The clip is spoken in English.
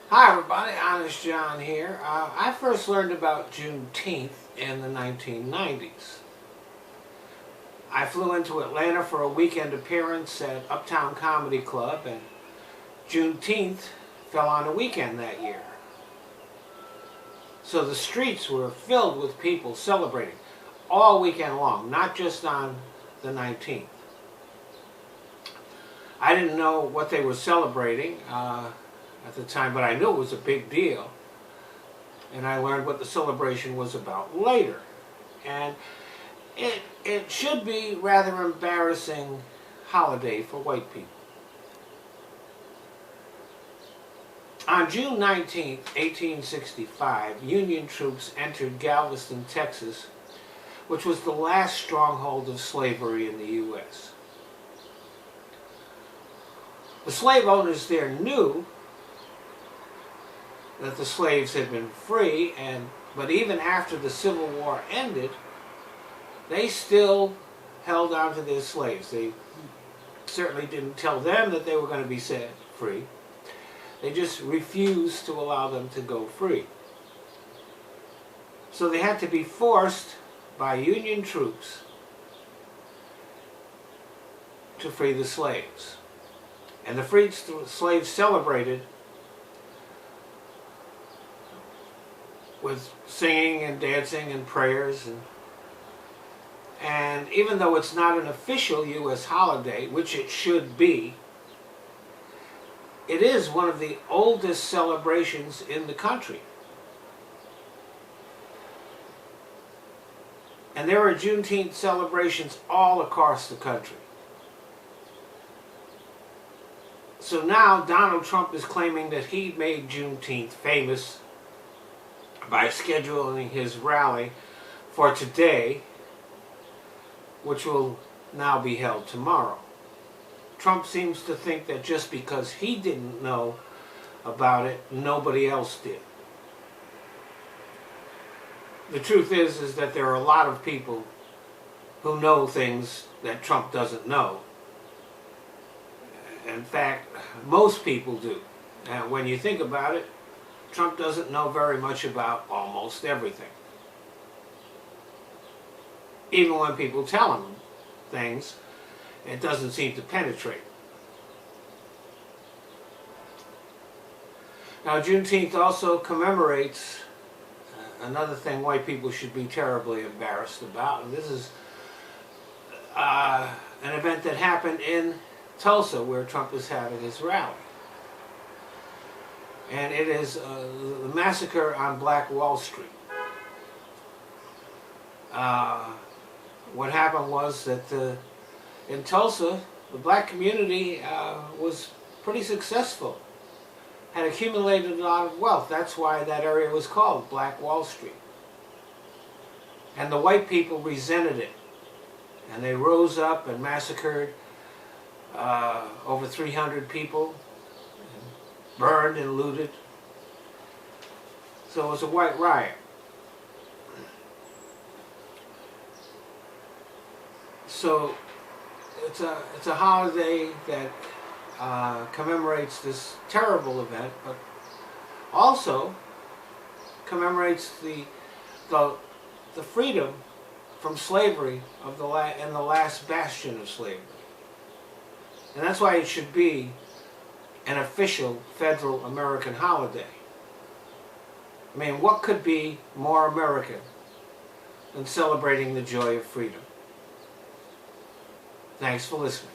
Hi everybody, Honest John here. I first learned about Juneteenth in the 1990s. I flew into Atlanta for a weekend appearance at Uptown Comedy Club, and Juneteenth fell on a weekend that year. So the streets were filled with people celebrating all weekend long, not just on the 19th. I didn't know what they were celebrating at the time, but I knew it was a big deal. And I learned what the celebration was about later. And it should be rather embarrassing holiday for white people. On June 19, 1865, Union troops entered Galveston, Texas, which was the last stronghold of slavery in the U.S. The slave owners there knew that the slaves had been free, but even after the Civil War ended, they still held on to their slaves. They certainly didn't tell them that they were going to be set free. They just refused to allow them to go free. So they had to be forced by Union troops to free the slaves. And the freed slaves celebrated with singing and dancing and prayers. And even though it's not an official U.S. holiday, which it should be, it is one of the oldest celebrations in the country. And there are Juneteenth celebrations all across the country. So now Donald Trump is claiming that he made Juneteenth famous by scheduling his rally for today, which will now be held tomorrow. Trump seems to think that just because he didn't know about it, nobody else did. The truth is that there are a lot of people who know things that Trump doesn't know. In fact, most people do. And when you think about it, Trump doesn't know very much about almost everything. Even when people tell him things, it doesn't seem to penetrate. Now, Juneteenth also commemorates another thing white people should be terribly embarrassed about, and this is an event that happened in Tulsa, where Trump is having his rally. And it is the massacre on Black Wall Street. What happened was that in Tulsa, the black community was pretty successful, had accumulated a lot of wealth. That's why that area was called Black Wall Street. And the white people resented it. And they rose up and massacred over 300 people, and burned and looted. So it was a white riot. So it's a holiday that commemorates this terrible event, but also commemorates the freedom from slavery of the last bastion of slavery. And that's why it should be an official federal American holiday. I mean, what could be more American than celebrating the joy of freedom? Thanks for listening.